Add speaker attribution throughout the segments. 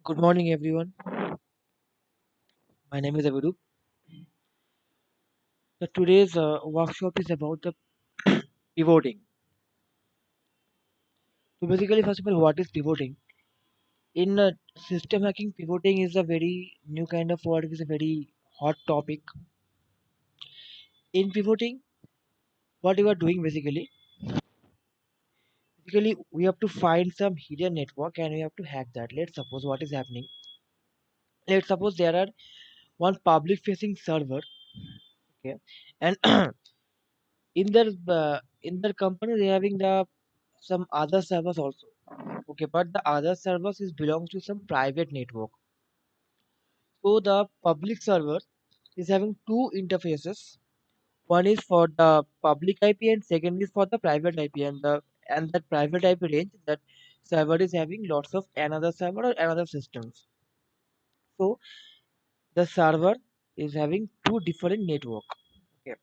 Speaker 1: Good morning, everyone. My name is Avirup. Today's workshop is about the pivoting. So, basically, first of all, what is pivoting? In system hacking, pivoting is a very new kind of word. It is a very hot topic. In pivoting, what you are doing basically, we have to find some hidden network and we have to hack that. Let's suppose what is happening. Let's suppose there are one public-facing server, okay, and in their company they're having the some other servers also. Okay, but the other servers is belongs to some private network. So the public server is having two interfaces. One is for the public IP and second is for the private IP, and that private IP range that server is having lots of another server or another systems. So the server is having two different network. Okay.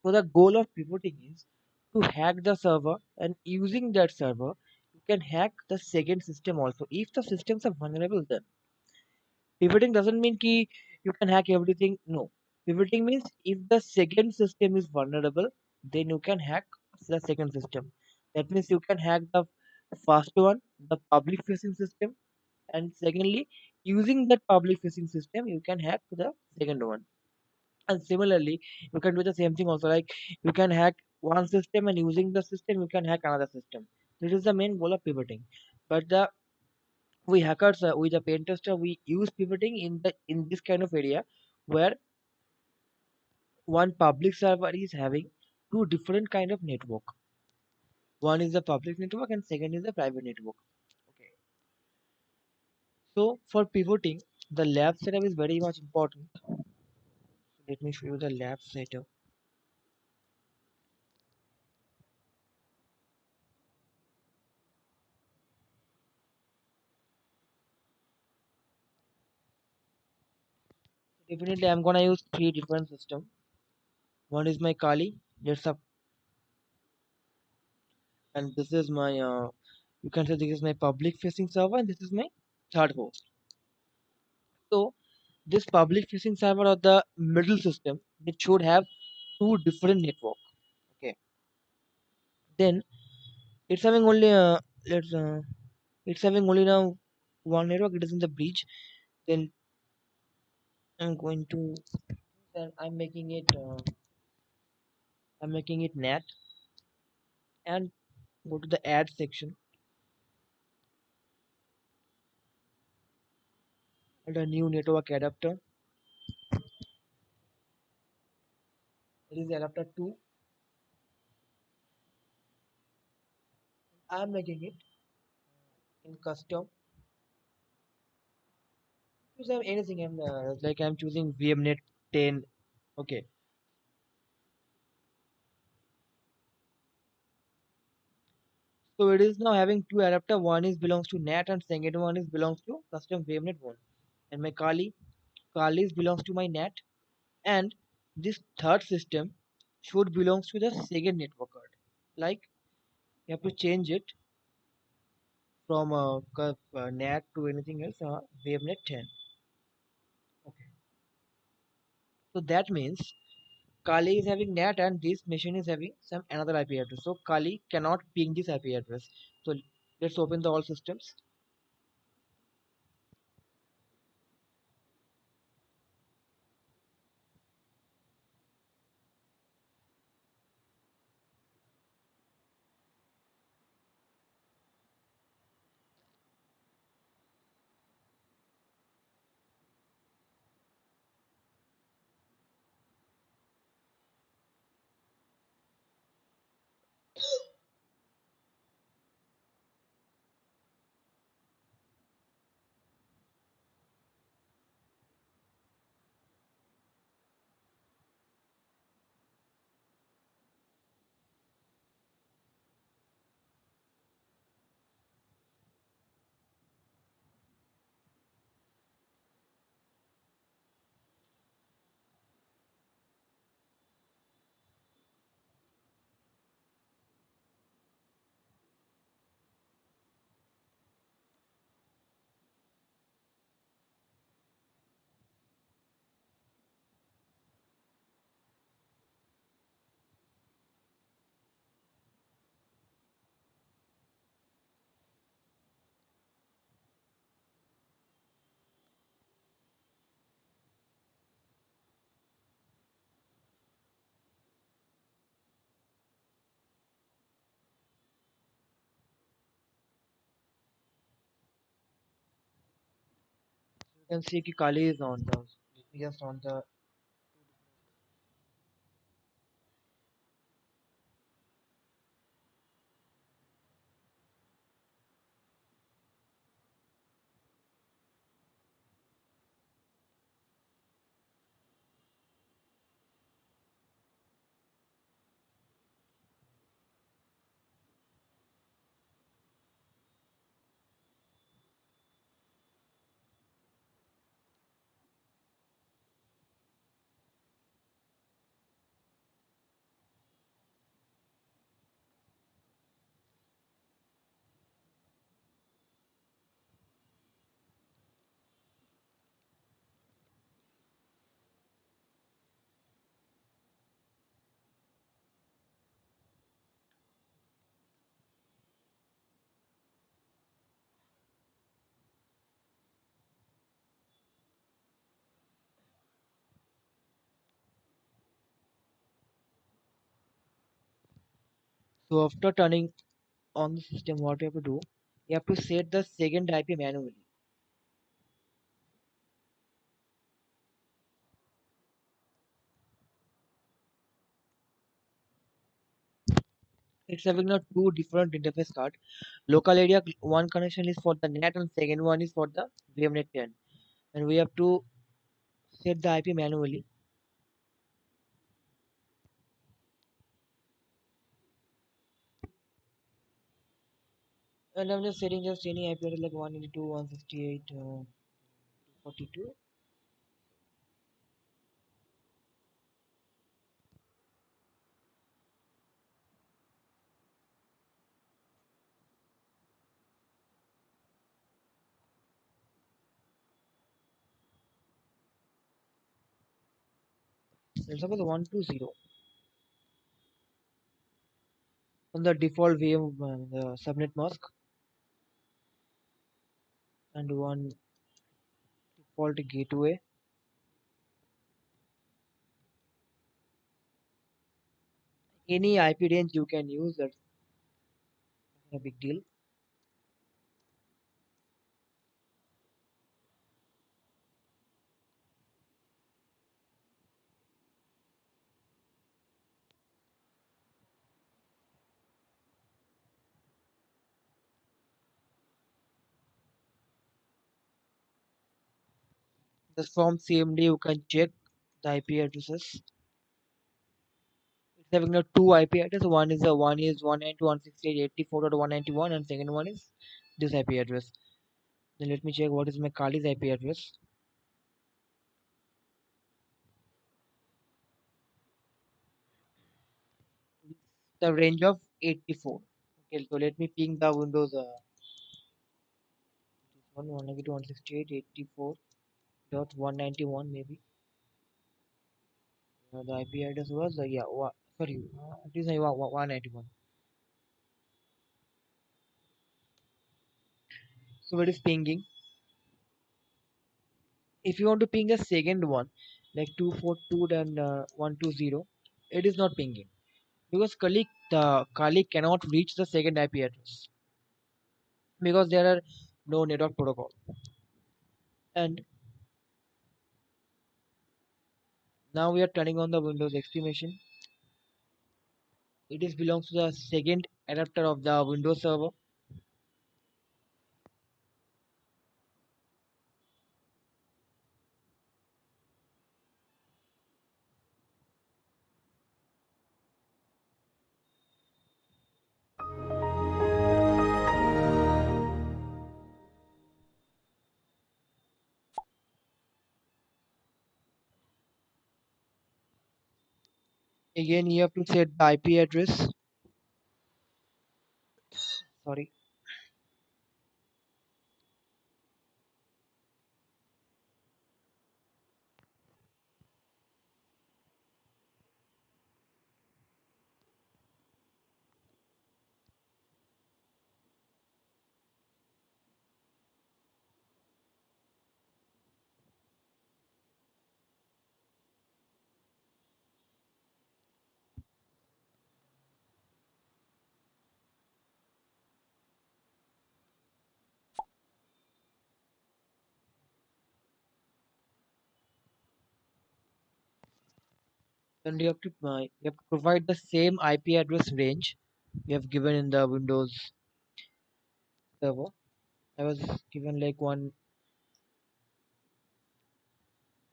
Speaker 1: So the goal of pivoting is to hack the server, and using that server you can hack the second system also. If the systems are vulnerable, then pivoting doesn't mean ki you can hack everything. No. Pivoting means if the second system is vulnerable, then you can hack the second system. That means you can hack the first one, the public facing system, and secondly, using that public facing system, you can hack the second one. And similarly, you can do the same thing also. Like you can hack one system, and using the system, you can hack another system. This is the main goal of pivoting. But the we hackers with the pen tester we use pivoting in this kind of area where one public server is having two different kind of network. One is the public network and second is the private network. Okay, so for pivoting the lab setup is very much important. Let me show you the lab setup. Definitely I'm gonna use three different system. One is my Kali, that's up, and this is my you can say this is my public facing server and this is my third host. So this public facing server or the middle system, it should have two different network. Okay, then it's having only let's it's having only now one network. It is in the bridge. Then I'm going to then I'm making it NAT and go to the add section and a new network adapter. It is adapter 2. I'm making it in custom. Choose anything. I'm choosing VMNet 10. Okay, so it is now having two adapter. One is belongs to NAT and second one is belongs to custom VMNet 1. And my Kali is belongs to my NAT, and this third system should belongs to the second network card. Like you have to change it from NAT to anything else, VMNet 10. Okay, so that means Kali is having NAT and this machine is having some another IP address. So Kali cannot ping this IP address. So let's open the all systems. can see कि Kali is on the. Let me just on the. So after turning on the system, what you have to do? You have to set the second IP manually. It's having a two different interface card. Local area one connection is for the net and second one is for the VMnet 10. And we have to set the IP manually. And I'm just setting just any IP address like 192.168.42. Let's suppose 120 on the default VM the subnet mask and one default gateway. Any IP range you can use, that's a big deal. Just from CMD you can check the IP addresses. It's having a two IP address. One is 192.168.84.191 and second one is this IP address. Then let me check what is my Kali's IP address. The range of 84. Okay, so let me ping the Windows this one 192.168.84.191 maybe. The IP address was yeah sorry it is 191. So it is pinging. If you want to ping a second one like 242 and 120, it is not pinging because Kali cannot reach the second IP address because there are no network protocol. And now we are turning on the Windows XP machine. It is belongs to the second adapter of the Windows server. Again, you have to set the IP address. Sorry. Then you have to provide the same IP address range you have given in the Windows server. I was given like one.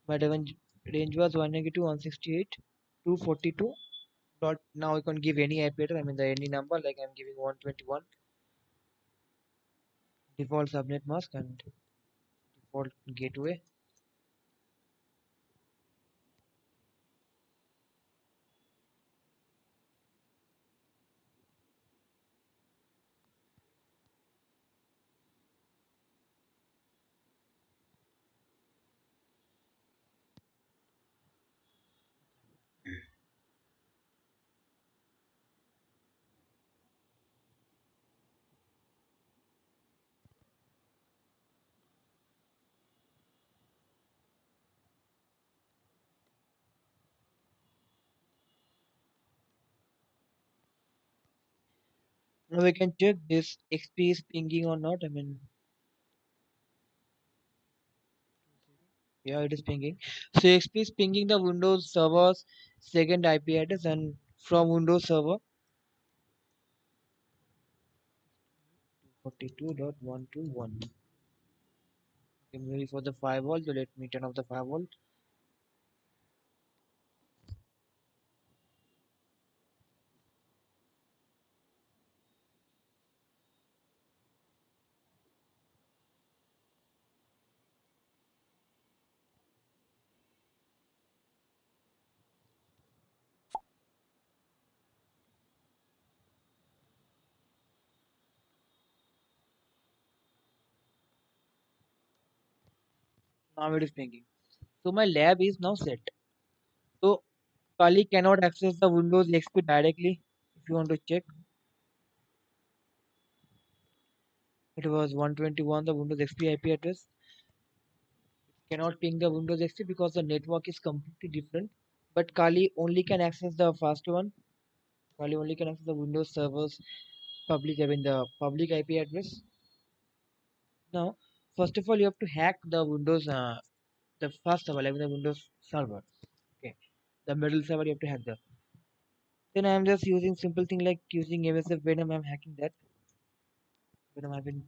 Speaker 1: My range was 192.168.242. Not now I can give any IP address. I mean the any number, like I'm giving 121 default subnet mask and default gateway. Now we can check this XP is pinging or not. I mean, yeah, it is pinging. So XP is pinging the Windows server's second IP address, and from Windows server 42.121. Okay, maybe for the firewall, so let me turn off the firewall. Now it is pinging. So my lab is now set. So Kali cannot access the Windows XP directly. If you want to check, it was 121 the Windows XP IP address. Cannot ping the Windows XP because the network is completely different. But Kali only can access the first one. Kali only can access the Windows servers public, I mean the public IP address. Now, first of all, you have to hack the Windows, the first server, like the Windows server. Okay, the middle server you have to hack that. Then I am just using simple thing like using MSF Venom. I'm hacking that. Venom I've been.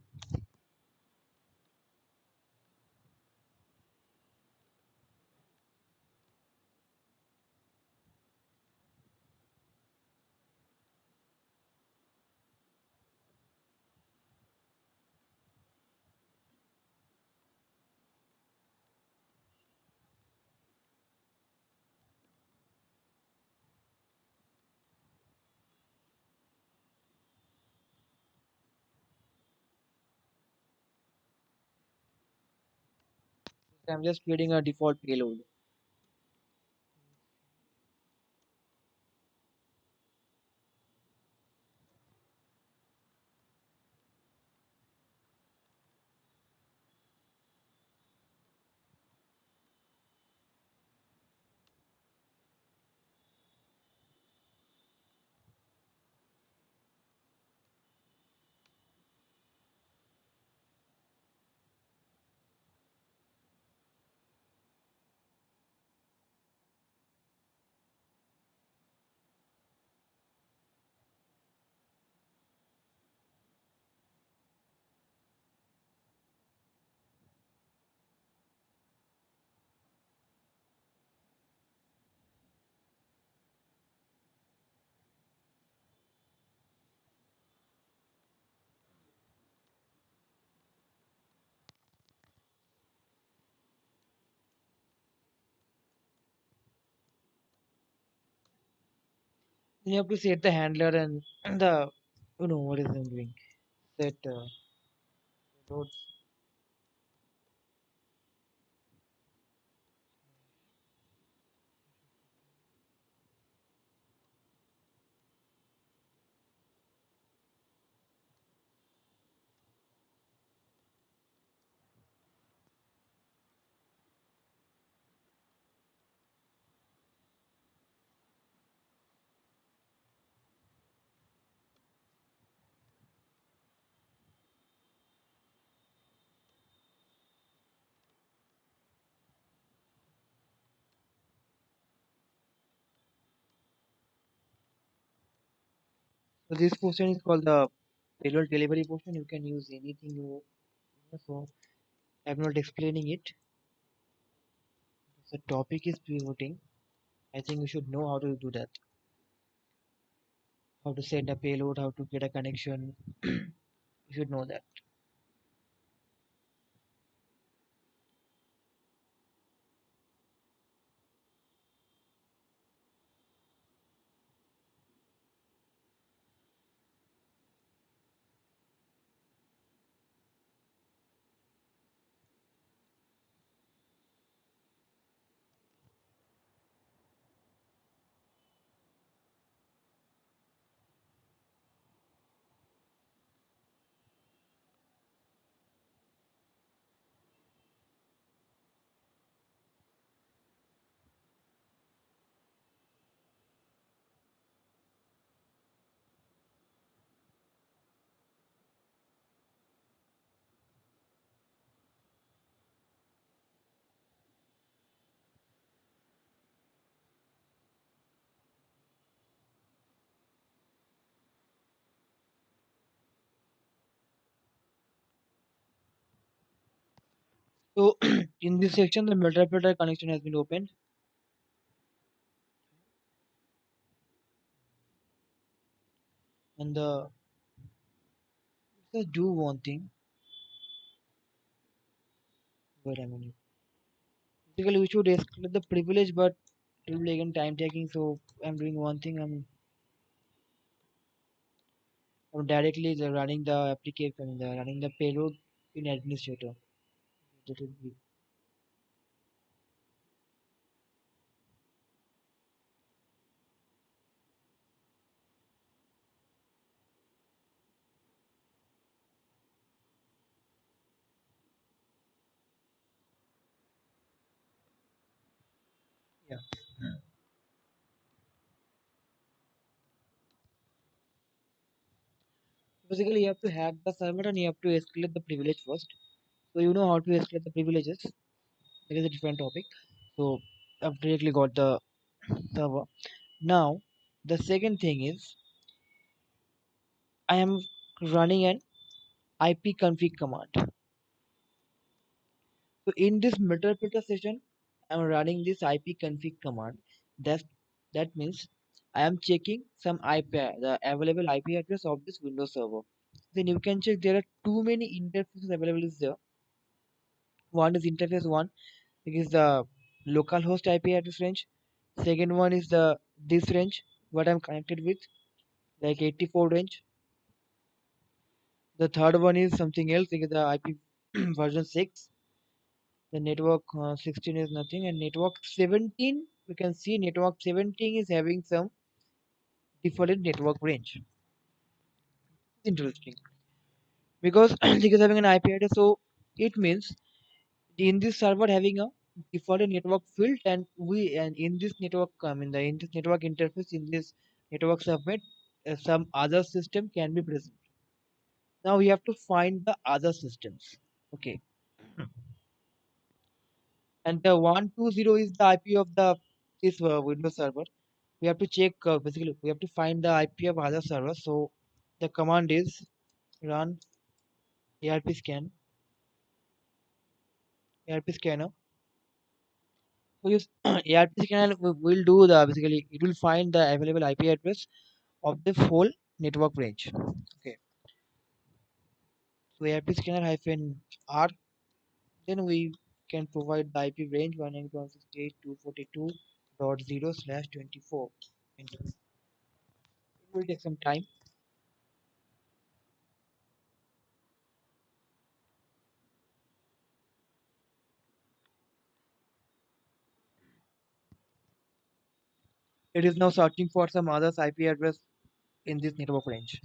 Speaker 1: I'm just creating a default payload. You have to set the handler and the what is it doing? Set loads. So this portion is called the payload delivery portion. You can use anything you so I'm not explaining it. The topic is pivoting. I think you should know how to do that. How to send a payload, how to get a connection. You should know that. So in this section, the multiplier connection has been opened, and let's do one thing. Wait a minute. Basically, we should escalate the privilege, but it will be again time taking. So I'm doing one thing. I'm directly running the application, running the payload in administrator. That will be yeah. Basically, you have to hack the server and you have to escalate the privilege first. So you know how to escalate the privileges. That is a different topic. So I've directly got the server. Now the second thing is I am running an IP config command. So in this meter session, I'm running this IP config command. That that means I am checking some the available IP address of this Windows server. Then you can check there are too many interfaces available is there. One is interface one, it is the localhost IP address range. Second one is the this range what I'm connected with, like 84 range. The third one is something else, like the IP version 6. The network 16 is nothing, and network 17, we can see network 17 is having some different network range. Interesting because it is having an IP address, so it means in this server having a default network field, and we and in this network in this network interface in this network subnet, some other system can be present. Now we have to find the other systems. Okay, and the 120 is the IP of the this Windows server. We have to check basically we have to find the IP of other servers. So the command is run ARP scanner. So use ARP scanner will do the basically it will find the available IP address of the whole network range. Okay, so ARP scanner hyphen R, then we can provide the IP range 192.168.242.0/24. Enter. It will take some time. It is now searching for some other IP address in this network range.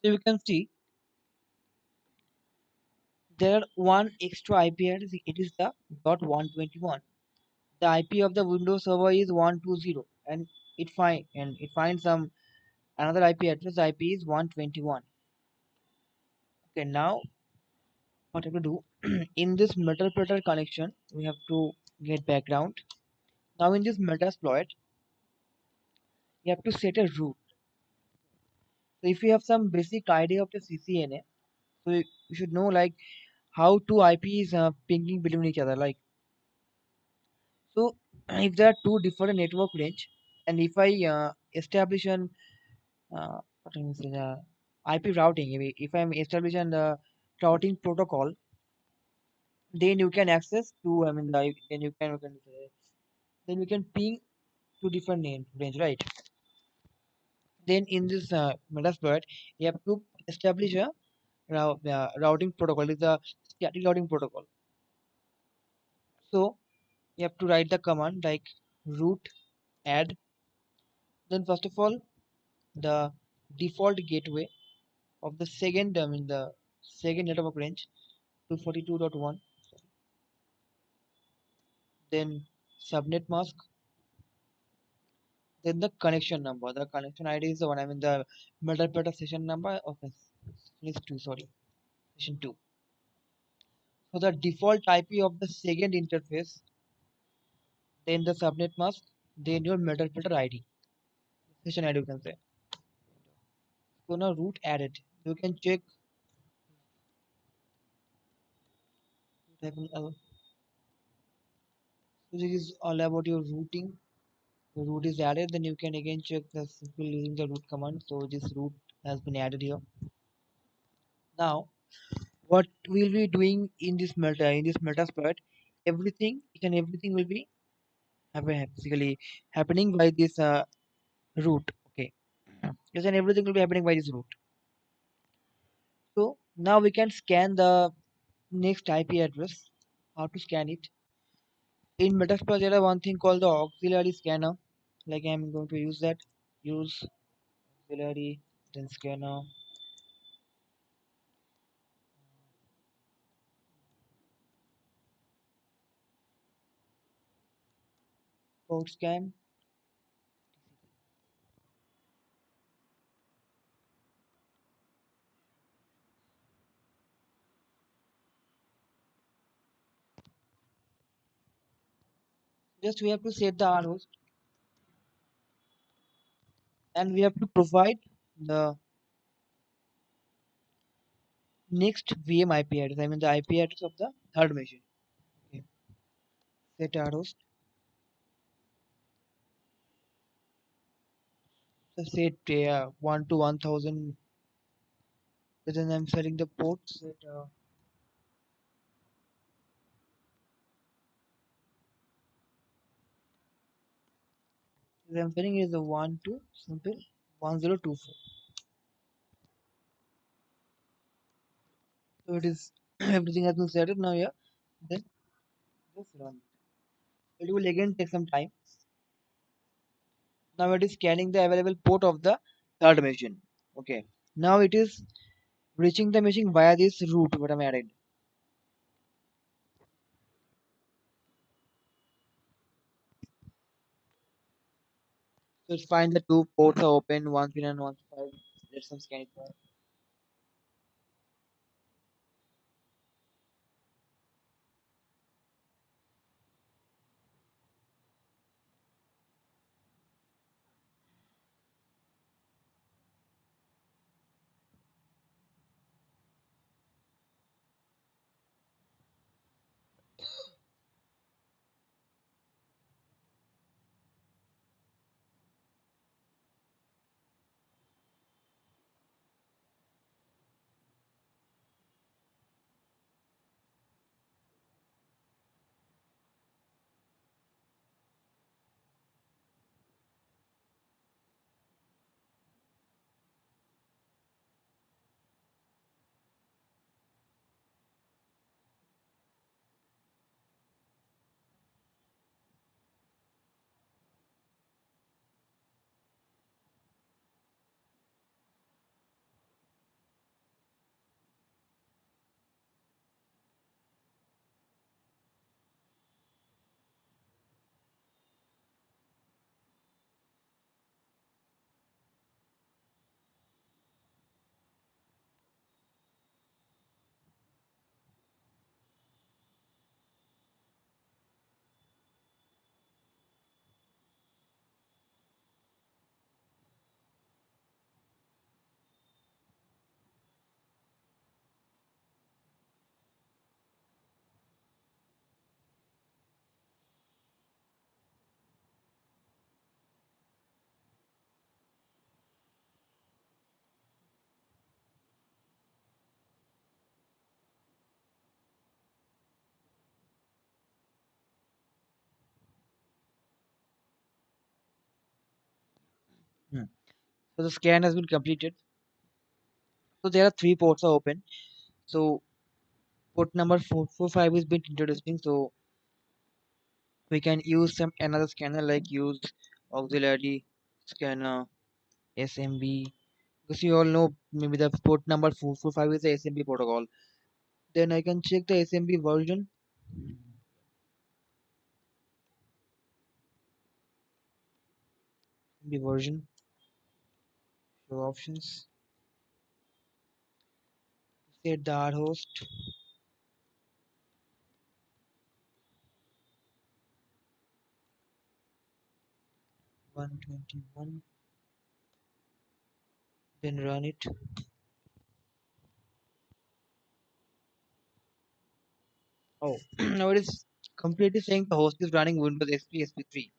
Speaker 1: So you can see there are one extra IP address. It is the .121. The IP of the Windows server is 120, and it finds some another IP address. The IP is 121. Okay, now what I have to do in this Metasploiter connection, we have to get background. Now in this Metasploit, you have to set a root. So if you have some basic idea of the CCNA, so you should know like how two IPs pinging between each other. Like so, if there are two different network range, and if I establish an what can I say, IP routing, if I'm establishing the routing protocol, then you can access to I mean then you can then you can ping two different name range, right? Then in this Metasploit, you have to establish a routing protocol. It's a static routing protocol. So you have to write the command like root add. Then first of all, the default gateway of the second the second network range 242.1. Then subnet mask. Then the connection number. The connection ID is the one. I mean the Metasploit session number. Okay, it's two. Sorry, session two. So the default IP of the second interface, then the subnet mask, then your Metasploit ID, session ID you can say. So now root added. You can check so this is all about your routing. The root is added, then you can again check the simple using the root command. So this root has been added here. Now what we'll be doing in this Metasploit, everything each and everything will be basically happening by this root. Okay. Yes, and everything will be happening by this root. So now we can scan the next IP address. How to scan it? In Metasploit, there is one thing called the auxiliary scanner. Like I'm going to use that. Use auxiliary then scanner port scan. Just we have to set the R host and we have to provide the next VM IP address. I mean the IP address of the third machine. Okay. Set R host. So set 1 to 1000. Then I'm setting the port. Set I'm setting is the 1024. So it is everything has been set now here. Then just run. It will again take some time. Now it is scanning the available port of the third machine. Okay. Now it is reaching the machine via this route what I'm added. So it's fine the two ports are open, one pin and one side. Let's some scan it more. Hmm. So the scan has been completed. So there are three ports are open. So port number 445 is been introducing. So we can use some another scanner like use auxiliary scanner SMB, because you all know maybe the port number 445 is the SMB protocol. Then I can check the SMB version. The version show options. Set the R host 121. Then run it. Oh, now it is completely saying the host is running Windows XP SP3.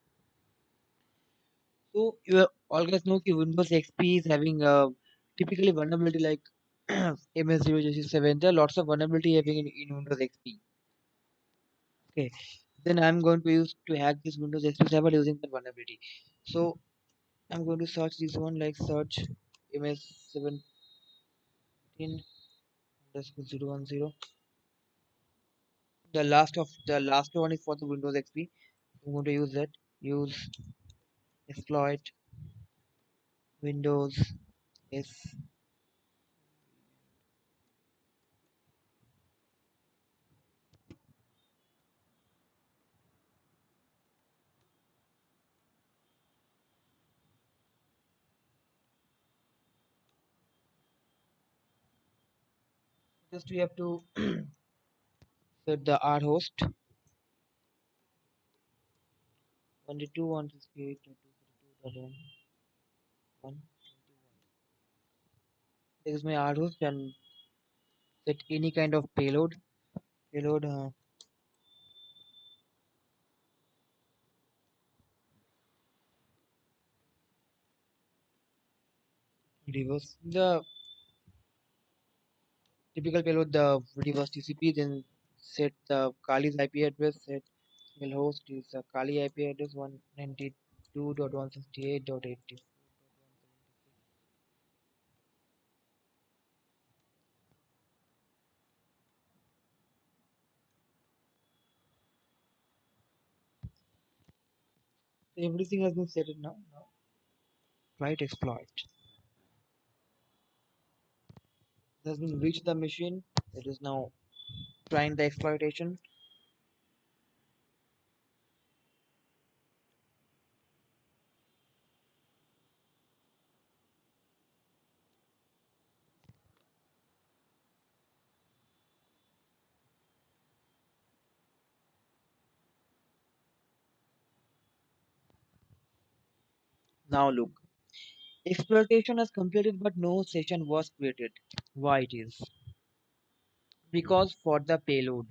Speaker 1: So you all guys know that Windows XP is having a typically vulnerability like MS007. There are lots of vulnerability having in Windows XP. Okay, then I'm going to use to hack this Windows XP server using the vulnerability. So I'm going to search this one like search MS17 underscore 010. The last one is for the Windows XP. I'm going to use that. Use exploit Windows S. Just we have to set the R host 192.168.232.1. This is my R host and set any kind of payload. Payload reverse the typical payload the reverse TCP. Then set the Kali's IP address. Set email host is the Kali IP address 192.168.80. So everything has been set it now. Now flight exploit. It has been reached the machine. It is now trying the exploitation. Now look. Exploitation has completed but no session was created. Why it is? Because for the payload.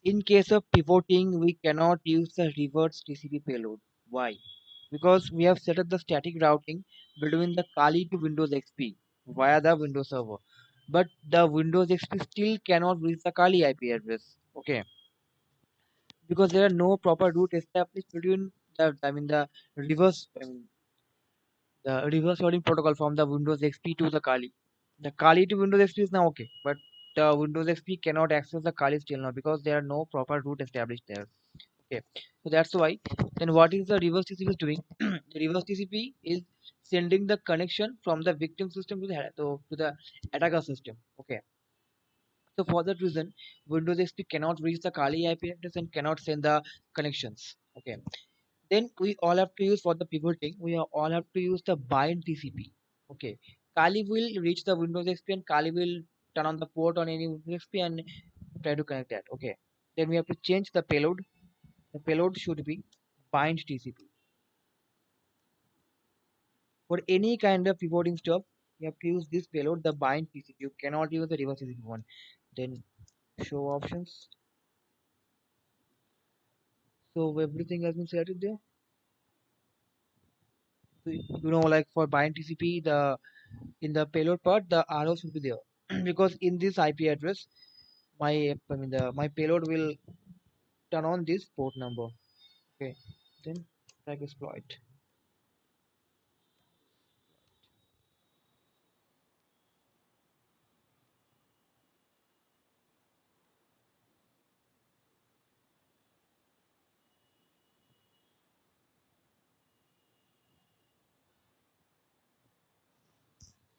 Speaker 1: In case of pivoting, we cannot use the reverse TCP payload. Why? Because we have set up the static routing between the Kali to Windows XP via the Windows server. But the Windows XP still cannot reach the Kali IP address. Okay. Because there are no proper route established between the reverse the reverse routing protocol from the Windows XP to the Kali. The Kali to Windows XP is now okay, but the Windows XP cannot access the Kali still now because there are no proper route established there. Okay, so that's why. Then what is the reverse TCP is doing? The reverse TCP is sending the connection from the victim system to the attacker system. Okay, so for that reason, Windows XP cannot reach the Kali IP address and cannot send the connections. Okay, then we all have to use for the pivoting. All have to use the bind TCP. Okay, Kali will reach the Windows XP and Kali will turn on the port on any Windows XP and try to connect that. Okay, then we have to change the payload. The payload should be bind TCP. For any kind of pivoting stuff, you have to use this payload, the bind TCP. You cannot use the reverse TCP one. Then show options. So everything has been selected there. So, like for bind TCP, the in the payload part, the arrow should be there because in this IP address, my payload will turn on this port number. Okay, then track exploit.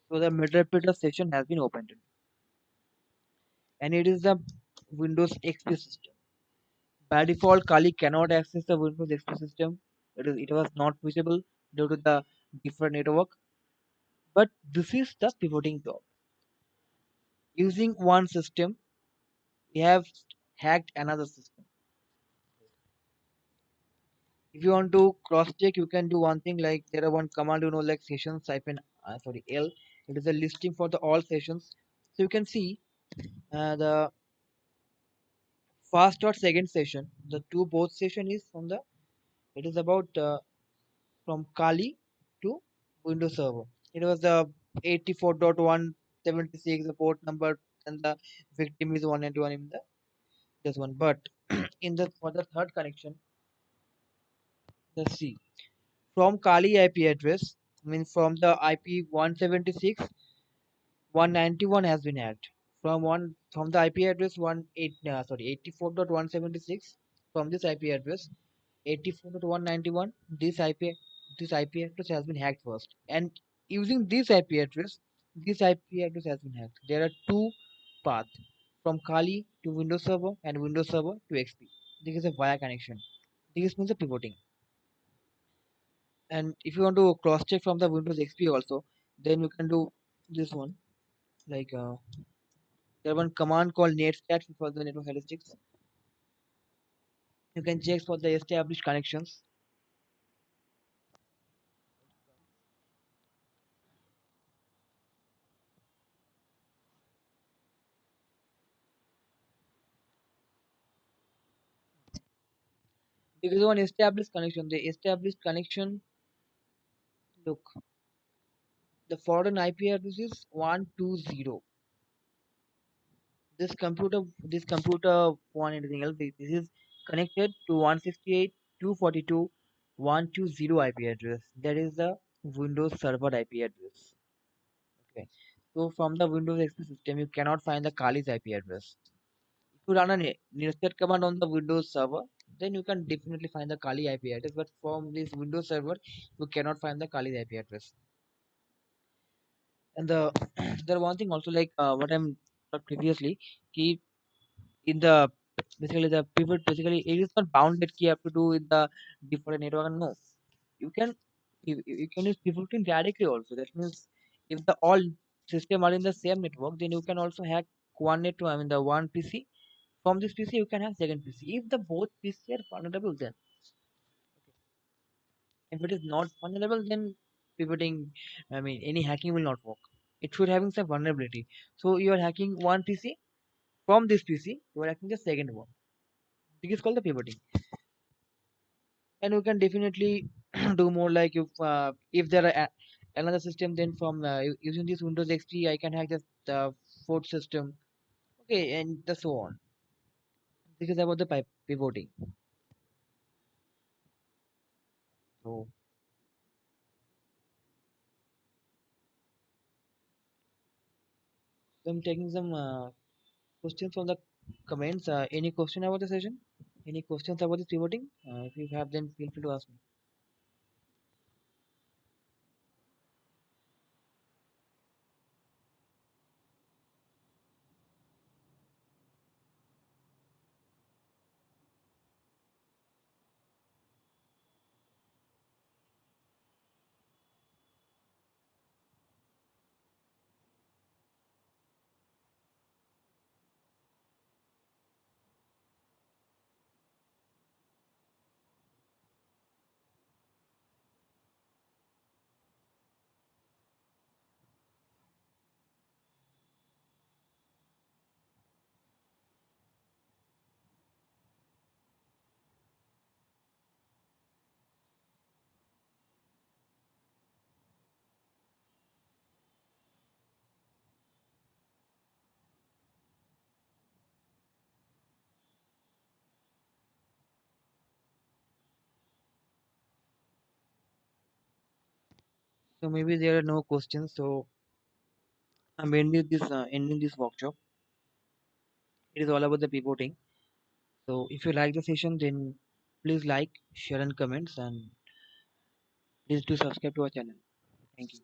Speaker 1: So the interpreter session has been opened, and it is the Windows XP system. By default, Kali cannot access the Windows XP system. It was not visible due to the different network. But this is the pivoting top. Using one system, we have hacked another system. If you want to cross check, you can do one thing like there are one command like sessions hyphen sorry L. It is a listing for the all sessions. So you can see the first or second session. The two both session is from the it is about from Kali to Windows Server. It was the 84.176 the port number and the victim is 191 in the this one. But in the for the third connection, let's see from Kali IP address. I mean from the IP 176 191 has been hacked. From the IP address 84.176 from this IP address 84.191 this IP address has been hacked first, and using this IP address has been hacked. There are two paths from Kali to Windows Server and Windows Server to XP. This is a via connection. This means the pivoting. And if you want to cross check from the Windows XP also, then you can do this one like there one command called netstat for the network statistics. You can check for the established connections. Because one established connection, the established connection, look, the foreign IP address is 120. This computer want anything else. This is connected to 168.242.120 IP address. That is the Windows Server IP address. Okay. So from the Windows XP system, you cannot find the Kali's IP address. If you run a nested command on the Windows server, then you can definitely find the Kali IP address. But from this Windows server, you cannot find the Kali's IP address. And the there one thing also like what I'm talked previously, key in the basically the pivot basically it is not bounded key you have to do with the different network. No, you can you can use pivoting directly also. That means if the all system are in the same network, then you can also hack one network. I mean the one PC. From this PC, you can have second PC. If the both PC are vulnerable, then if it is not vulnerable, then pivoting, I mean, any hacking will not work. It should having some vulnerability. So you are hacking one PC from this PC, you are hacking the second one. This is called the pivoting, and you can definitely do more like if there are another system, then from using this Windows XP, I can hack the fourth system. Okay, and the so on. This is about the pivoting. So I'm taking some questions from the comments. Any question about the session? Any questions about this pivoting? If you have, then feel free to ask me. So maybe there are no questions. So I'm ending this workshop. It is all about the pivoting. So if you like the session, then please like, share, and comments, and please do subscribe to our channel. Thank you.